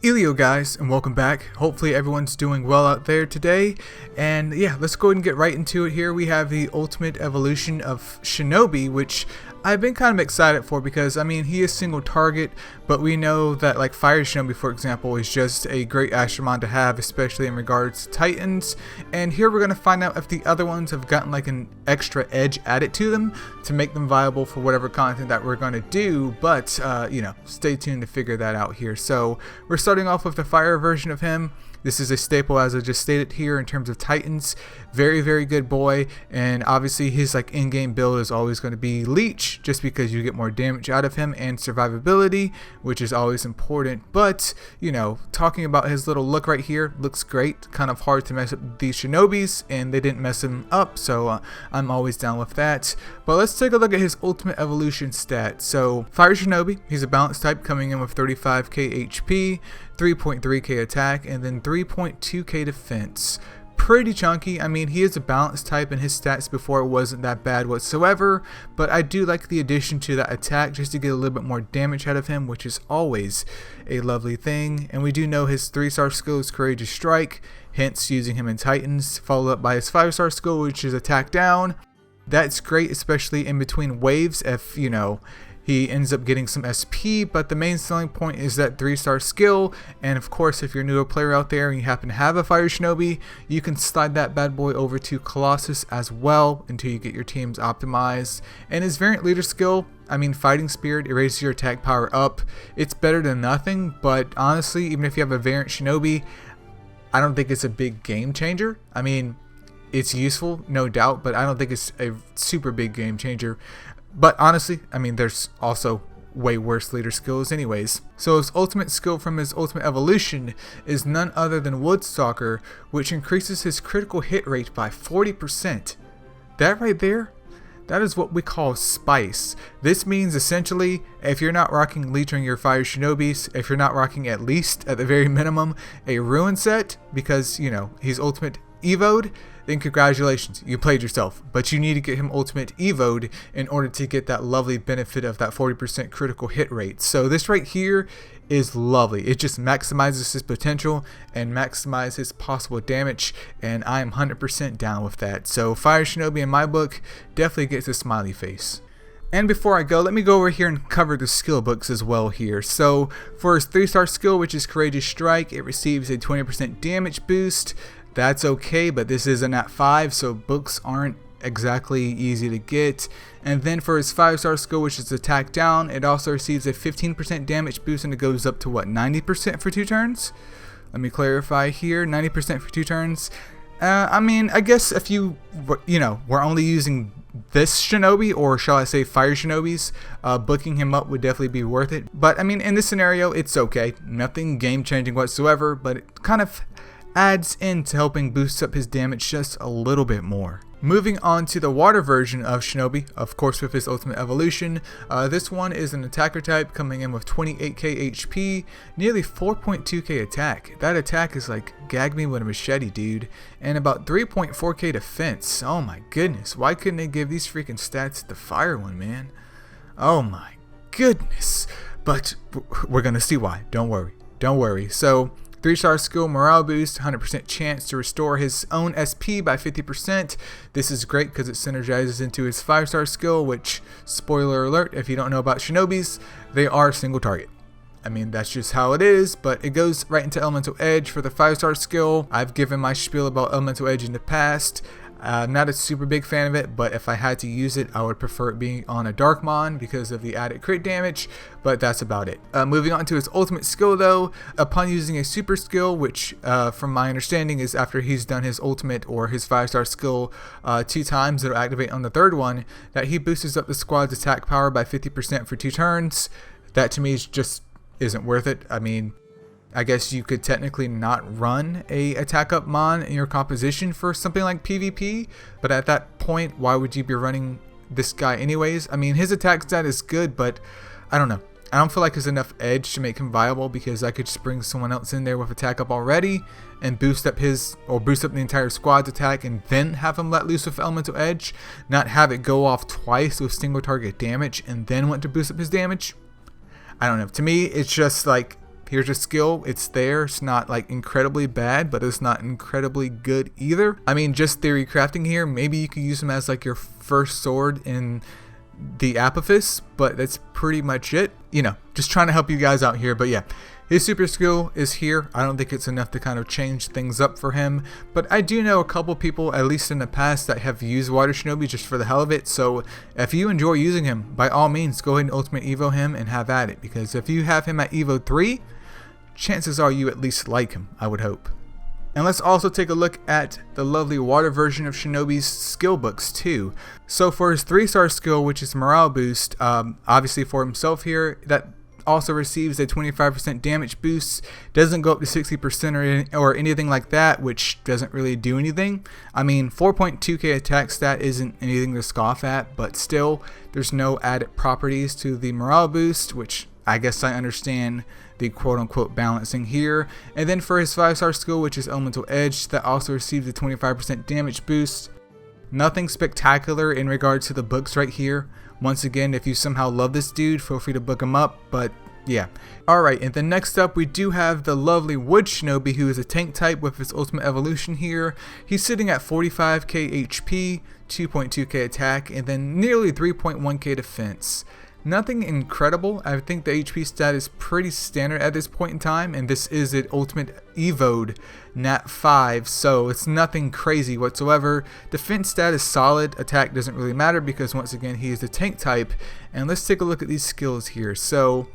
Eileo guys, and welcome back. Hopefully everyone's doing well out there today. And yeah, let's go ahead and get right into it here. We have the ultimate evolution of Shinobi, which I've been kind of excited for because, I mean, he is single target, but we know that like Fire Shinobi, for example, is just a great Astromon to have, especially in regards to Titans. And here we're going to find out if the other ones have gotten like an extra edge added to them to make them viable for whatever content that we're going to do. But, you know, stay tuned to figure that out here. So we're starting off with the Fire version of him. This is a staple, as I just stated here, in terms of Titans. Very, very good boy. And obviously his like in-game build is always going to be Leech, just because you get more damage out of him and survivability, which is always important. But, you know, talking about his little look right here, looks great. Kind of hard to mess up these Shinobis, and they didn't mess him up, so I'm always down with that. But let's take a look at his ultimate evolution stats. So Fire Shinobi, he's a balance type coming in with 35k HP, 3.3k attack, and then 3.2k defense. Pretty chunky. I mean, he is a balanced type, and his stats before wasn't that bad whatsoever, but I do like the addition to that attack just to get a little bit more damage out of him, which is always a lovely thing. And we do know his 3-star skill is Courageous Strike, hence using him in Titans, followed up by his 5-star skill, which is Attack Down. That's great, especially in between waves if, you know, he ends up getting some SP, but the main selling point is that 3-star skill. And of course, if you're a newer player out there and you happen to have a Fire Shinobi, you can slide that bad boy over to Colossus as well until you get your teams optimized. And his variant leader skill, I mean, Fighting Spirit, it raises your attack power up. It's better than nothing, but honestly, even if you have a variant Shinobi, I don't think it's a big game changer. I mean, it's useful, no doubt, but I don't think it's a super big game changer. But honestly, I mean, there's also way worse leader skills anyways. So his ultimate skill from his ultimate evolution is none other than Woodstalker, which increases his critical hit rate by 40%. That right there, that is what we call spice. This means essentially, if you're not rocking Leech on your Fire Shinobis, if you're not rocking at least, at the very minimum, a Ruin set, because, you know, he's ultimate evo'd, then congratulations, you played yourself. But you need to get him ultimate evo'd in order to get that lovely benefit of that 40% critical hit rate. So this right here is lovely. It just maximizes his potential and maximizes his possible damage, and I am 100% down with that. So Fire Shinobi in my book definitely gets a smiley face. And before I go, let me go over here and cover the skill books as well here. So for his 3-star skill, which is Courageous Strike, it receives a 20% damage boost. That's okay, but this isn't at 5, so books aren't exactly easy to get. And then for his 5-star skill, which is Attack Down, it also receives a 15% damage boost, and it goes up to what, 90% for 2 turns? Let me clarify here, 90% for 2 turns. I mean, I guess if you know, we're only using this Shinobi, or shall I say Fire Shinobis, booking him up would definitely be worth it. But I mean, in this scenario, it's okay. Nothing game changing whatsoever, but it kind of adds into helping boost up his damage just a little bit more. Moving on to the water version of Shinobi, of course with his ultimate evolution. This one is an attacker type coming in with 28k HP, nearly 4.2k attack. That attack is like gag me with a machete, dude. And about 3.4k defense. Oh my goodness, why couldn't they give these freaking stats to the fire one, man? Oh my goodness. But we're gonna see why, don't worry. So 3-star skill, morale boost, 100% chance to restore his own SP by 50%. This is great because it synergizes into his 5-star skill, which, spoiler alert, if you don't know about Shinobis, they are single target. I mean, that's just how it is, but it goes right into Elemental Edge for the 5-star skill. I've given my spiel about Elemental Edge in the past. I'm not a super big fan of it, but if I had to use it, I would prefer it being on a Darkmon because of the added crit damage, but that's about it. Moving on to his ultimate skill though, upon using a super skill, which from my understanding is after he's done his ultimate or his 5-star skill 2 times, it'll activate on the 3rd one, that he boosts up the squad's attack power by 50% for 2 turns. That to me is just isn't worth it. I mean, I guess you could technically not run a attack up mon in your composition for something like PvP, but at that point, why would you be running this guy anyways? I mean, his attack stat is good, but I don't know. I don't feel like there's enough edge to make him viable because I could just bring someone else in there with attack up already and boost up the entire squad's attack and then have him let loose with elemental edge, not have it go off twice with single target damage and then want to boost up his damage. I don't know. To me, it's just like here's a skill. It's there. It's not like incredibly bad, but it's not incredibly good either. I mean, just theory crafting here. Maybe you could use him as like your first sword in the Apophis, but that's pretty much it. You know, just trying to help you guys out here. But yeah, his super skill is here. I don't think it's enough to kind of change things up for him, but I do know a couple people, at least in the past, that have used Water Shinobi just for the hell of it. So if you enjoy using him, by all means, go ahead and Ultimate Evo him and have at it, because if you have him at Evo 3, chances are you at least like him, I would hope. And let's also take a look at the lovely water version of Shinobi's skill books too. So for his 3-star skill, which is morale boost, obviously for himself here, that also receives a 25% damage boost. Doesn't go up to 60% or anything like that, which doesn't really do anything. I mean, 4.2k attack stat isn't anything to scoff at, but still, there's no added properties to the morale boost, which I guess I understand the quote-unquote balancing here. And then for his 5-star skill, which is Elemental Edge, that also receives a 25% damage boost. Nothing spectacular in regards to the books right here. Once again, if you somehow love this dude, feel free to book him up, but yeah. Alright, and then next up we do have the lovely Wood Shinobi, who is a tank type with his ultimate evolution here. He's sitting at 45k HP, 2.2k attack, and then nearly 3.1k defense. Nothing incredible. I think the HP stat is pretty standard at this point in time, and this is an ultimate evoed Nat 5, so it's nothing crazy whatsoever. Defense stat is solid. Attack doesn't really matter because once again he is the tank type. And let's take a look at these skills here. So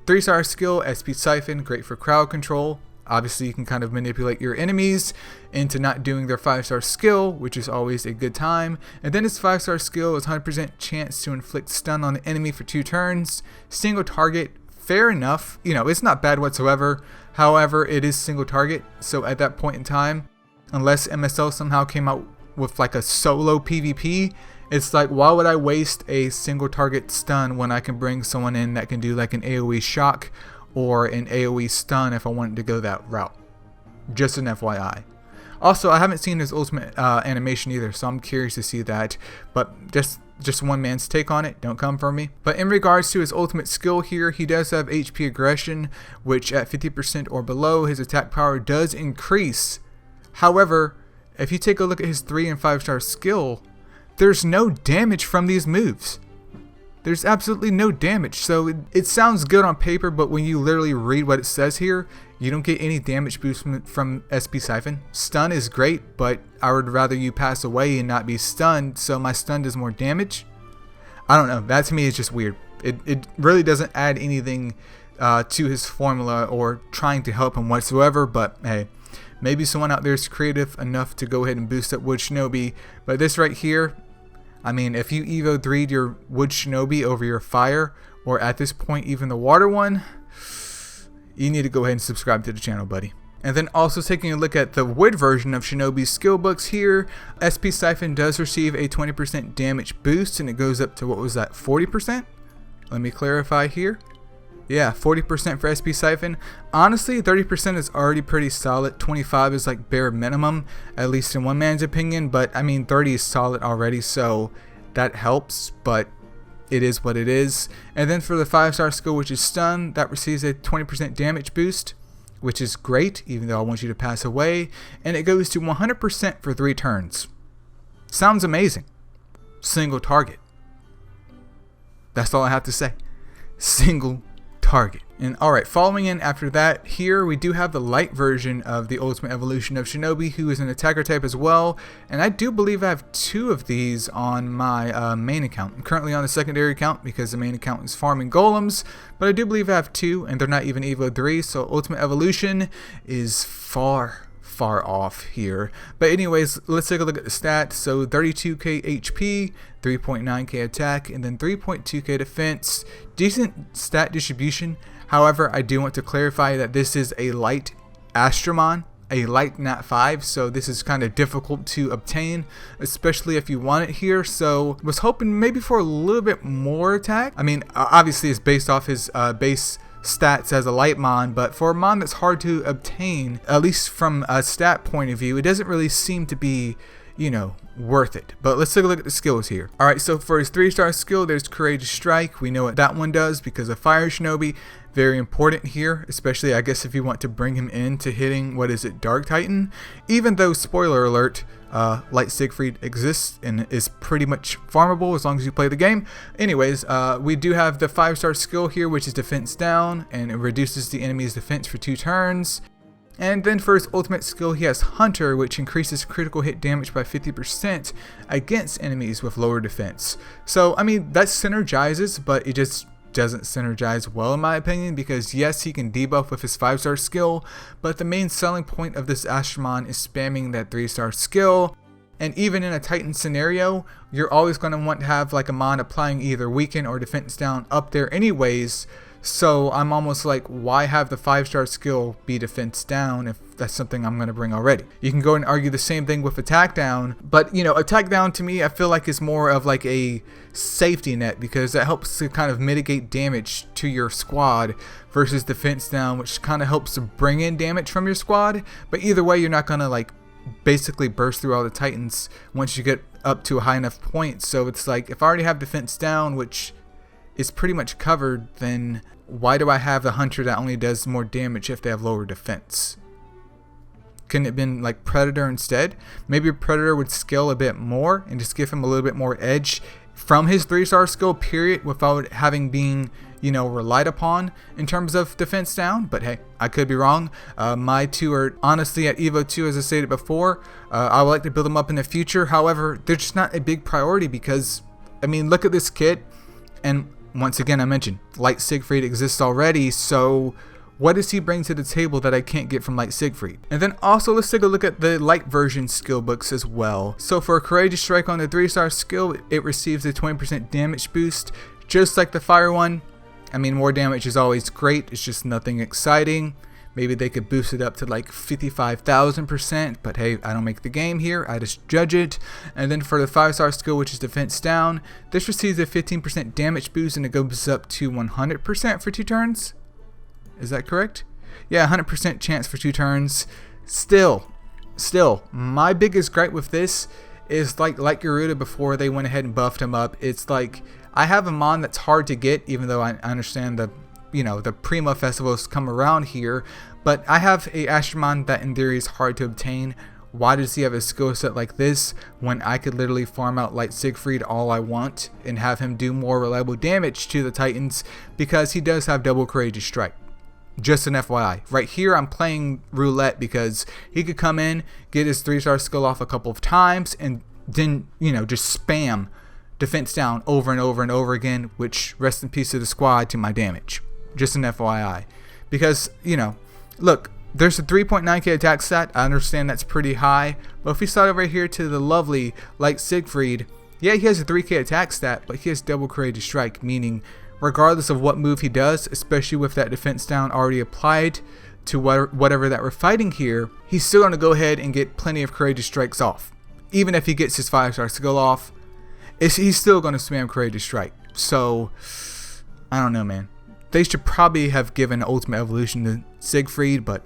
3-star skill, SP Siphon, great for crowd control. Obviously you can kind of manipulate your enemies into not doing their 5-star skill, which is always a good time. And then his 5-star skill is 100% chance to inflict stun on the enemy for 2 turns. Single target, fair enough. You know, it's not bad whatsoever. However, it is single target. So at that point in time, unless MSL somehow came out with like a solo PvP, it's like, why would I waste a single target stun when I can bring someone in that can do like an AoE shock or an AoE stun if I wanted to go that route. Just an FYI. Also, I haven't seen his ultimate animation either, so I'm curious to see that. But just one man's take on it. Don't come for me. But in regards to his ultimate skill here, he does have HP aggression, which at 50% or below, his attack power does increase. However, if you take a look at his 3 and 5-star skill, there's no damage from these moves. There's absolutely no damage. So it sounds good on paper, but when you literally read what it says here, you don't get any damage boost from SP Siphon. Stun is great, but I would rather you pass away and not be stunned, so my stun does more damage. I don't know. That to me is just weird. It really doesn't add anything to his formula or trying to help him whatsoever, but hey, maybe someone out there is creative enough to go ahead and boost up Wood Shinobi. But this right here, I mean, if you Evo 3'd your Wood Shinobi over your Fire, or at this point even the Water one, you need to go ahead and subscribe to the channel, buddy. And then also taking a look at the Wood version of Shinobi's skill books here, SP Siphon does receive a 20% damage boost, and it goes up to, what was that, 40%? Let me clarify here. Yeah, 40% for SP Siphon. Honestly, 30% is already pretty solid. 25 is like bare minimum, at least in one man's opinion. But I mean, 30 is solid already, so that helps. But it is what it is. And then for the 5-star skill, which is Stun, that receives a 20% damage boost, which is great, even though I want you to pass away. And it goes to 100% for 3 turns. Sounds amazing. Single target. That's all I have to say. Single target. And alright, following in after that, here we do have the light version of the ultimate evolution of Shinobi, who is an attacker type as well. And I do believe I have 2 of these on my main account. I'm currently on the secondary account because the main account is farming golems, but I do believe I have 2, and they're not even Evo 3, so ultimate evolution is far off here. But anyways, let's take a look at the stats. So 32k HP, 3.9k attack, and then 3.2k defense. Decent stat distribution. However, I do want to clarify that this is a light Astromon, a light Nat 5, so this is kind of difficult to obtain, especially if you want it here. So was hoping maybe for a little bit more attack. I mean, obviously it's based off his base stats as a light mon, but for a mon that's hard to obtain, at least from a stat point of view, it doesn't really seem to be, you know, worth it. But let's take a look at the skills here. Alright, so for his 3-star skill, there's Courageous Strike. We know what that one does because of Fire Shinobi. Very important here, especially I guess if you want to bring him into hitting, what is it, Dark Titan. Even though, spoiler alert, Light Siegfried exists and is pretty much farmable as long as you play the game. Anyways, we do have the 5-star skill here, which is Defense Down, and it reduces the enemy's defense for 2 turns. And then for his ultimate skill, he has Hunter, which increases critical hit damage by 50% against enemies with lower defense. So, I mean, that synergizes, but it just doesn't synergize well in my opinion, because yes, he can debuff with his 5-star skill, but the main selling point of this Astromon is spamming that 3-star skill. And even in a Titan scenario, you're always going to want to have like a mon applying either Weaken or Defense Down up there anyways. So I'm almost like, why have the 5-star skill be Defense Down if that's something I'm going to bring already? You can go and argue the same thing with Attack Down, but you know, Attack Down to me I feel like is more of like a safety net, because that helps to kind of mitigate damage to your squad, versus Defense Down, which kind of helps to bring in damage from your squad. But either way, you're not going to like basically burst through all the Titans once you get up to a high enough point. So it's like, if I already have Defense Down, which is pretty much covered, then why do I have the Hunter that only does more damage if they have lower defense? Couldn't it have been like Predator instead? Maybe Predator would scale a bit more and just give him a little bit more edge from his 3-star skill period without having been, you know, relied upon in terms of Defense Down. But hey, I could be wrong. My 2 are honestly at Evo 2, as I stated before. I would like to build them up in the future. However, they're just not a big priority because, I mean, look at this kit. And once again, I mentioned Light Siegfried exists already, so what does he bring to the table that I can't get from Light Siegfried? And then also, let's take a look at the light version skill books as well. So for a Courageous Strike on the 3-star skill, it receives a 20% damage boost, just like the fire one. I mean, more damage is always great, it's just nothing exciting. Maybe they could boost it up to like 55,000%, but hey, I don't make the game here, I just judge it. And then for the 5-star skill, which is Defense Down, this receives a 15% damage boost and it goes up to 100% for 2 turns. Is that correct? Yeah, 100% chance for 2 turns. Still, my biggest gripe with this is like Garuda before they went ahead and buffed him up. It's like, I have a mon that's hard to get, even though I understand the, you know, the Prima festivals come around here, but I have a Astromon that in theory is hard to obtain. Why does he have a skill set like this when I could literally farm out Light Siegfried all I want and have him do more reliable damage to the Titans? Because he does have double Courageous Strike. Just an FYI. Right here I'm playing roulette because he could come in, get his 3-star skill off a couple of times, and then, you know, just spam Defense Down over and over and over again, which rest in peace to the squad to my damage. Just an FYI. Because, you know, look, there's a 3.9k attack stat. I understand that's pretty high. But if we start over here to the lovely Light Siegfried, yeah, he has a 3k attack stat, but he has double Courageous Strike, meaning regardless of what move he does, especially with that Defense Down already applied to whatever that we're fighting here, he's still going to go ahead and get plenty of Courageous Strikes off. Even if he gets his 5-star skill off, he's still going to spam Courageous Strike. So, I don't know, man. They should probably have given Ultimate Evolution to Siegfried, but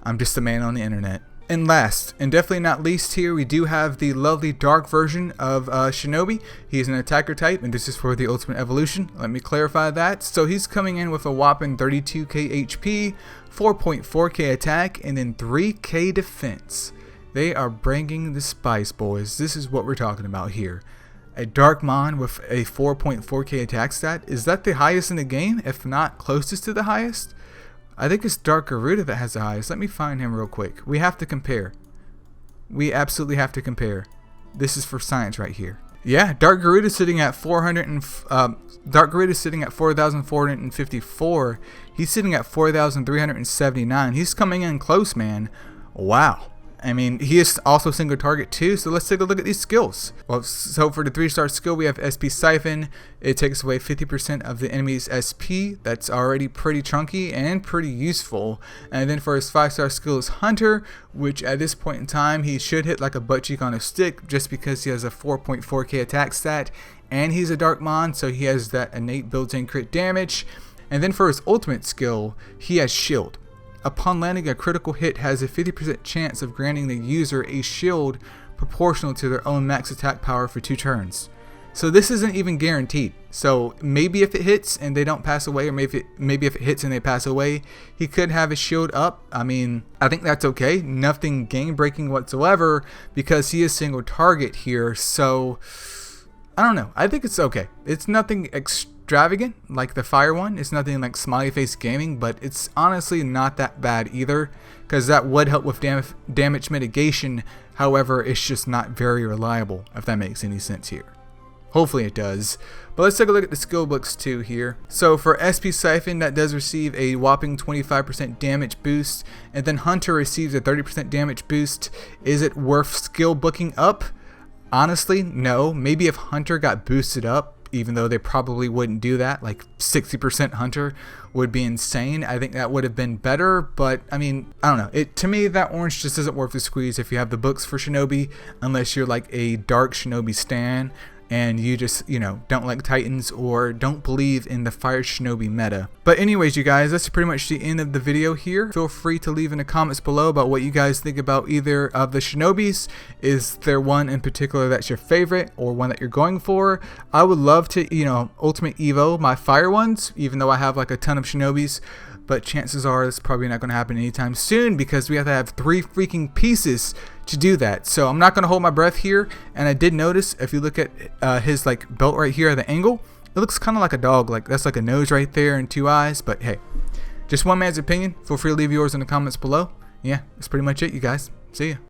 I'm just a man on the internet. And last, and definitely not least here, we do have the lovely dark version of Shinobi. He's an attacker type, and this is for the Ultimate Evolution. Let me clarify that. So he's coming in with a whopping 32k HP, 4.4k attack, and then 3k defense. They are bringing the spice, boys. This is what we're talking about here. A Dark Mon with a 4.4k attack stat. Is that the highest in the game? If not, closest to the highest? I think it's Dark Garuda that has the highest. Let me find him real quick. We have to compare. We absolutely have to compare. This is for science right here. Yeah, Dark Garuda sitting at 4,454. He's sitting at 4,379. He's coming in close, man. Wow. I mean, he is also single target too, so let's take a look at these skills. Well, so for the 3-star skill, we have SP Siphon. It takes away 50% of the enemy's SP. That's already pretty chunky and pretty useful. And then for his 5-star skill is Hunter, which at this point in time, he should hit like a butt cheek on a stick just because he has a 4.4k attack stat. And he's a Dark Mon, so he has that innate built-in crit damage. And then for his ultimate skill, he has Shield. Upon landing a critical hit, has a 50% chance of granting the user a shield proportional to their own max attack power for 2 turns. So this isn't even guaranteed. So maybe if it hits and they don't pass away, or maybe if it hits and they pass away, he could have his shield up. I mean, I think that's okay. Nothing game breaking whatsoever because he is single target here. So I don't know. I think it's okay. It's nothing extravagant like the fire one. It's nothing like smiley face gaming, but it's honestly not that bad either because that would help with damage mitigation. However, it's just not very reliable, if that makes any sense here. Hopefully it does. But let's take a look at the skill books too here. So for SP Siphon, that does receive a whopping 25% damage boost, and then Hunter receives a 30% damage boost. Is it worth skill booking up? Honestly, no. Maybe if Hunter got boosted up, even though they probably wouldn't do that, like 60% Hunter would be insane. I think that would have been better, but I mean, I don't know. To me, that orange just isn't worth the squeeze if you have the books for Shinobi, unless you're like a dark Shinobi stan and you just, don't like Titans or don't believe in the Fire Shinobi meta. But anyways, you guys, that's pretty much the end of the video here. Feel free to leave in the comments below about what you guys think about either of the Shinobis. Is there one in particular that's your favorite or one that you're going for? I would love to, Ultimate Evo my fire ones, even though I have like a ton of Shinobis. But chances are it's probably not going to happen anytime soon because we have to have 3 freaking pieces to do that. So I'm not going to hold my breath here. And I did notice, if you look at his like belt right here at the angle, it looks kind of like a dog. Like that's like a nose right there and 2 eyes. But hey, just one man's opinion. Feel free to leave yours in the comments below. Yeah, that's pretty much it, you guys. See ya.